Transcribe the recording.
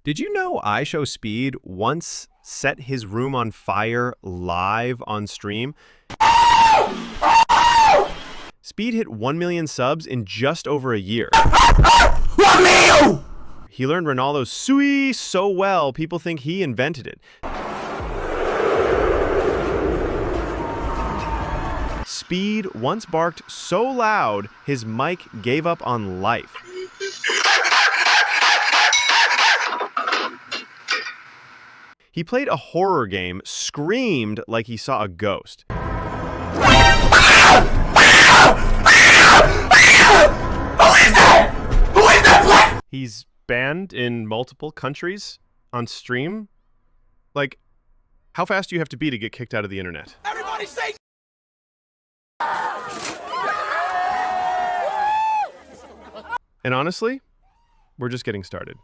Did you know ishowspeed once set his room on fire live on stream? Speed hit 1 million subs in just over a year. He learned Ronaldo's sui so well, people think he invented it. Speed once barked so loud, his mic gave up on life. He played a horror game, screamed like he saw a ghost. Who is that? Who is that? He's banned in multiple countries on stream. Like, how fast do you have to be to get kicked out of the internet? Everybody say. And honestly, we're just getting started.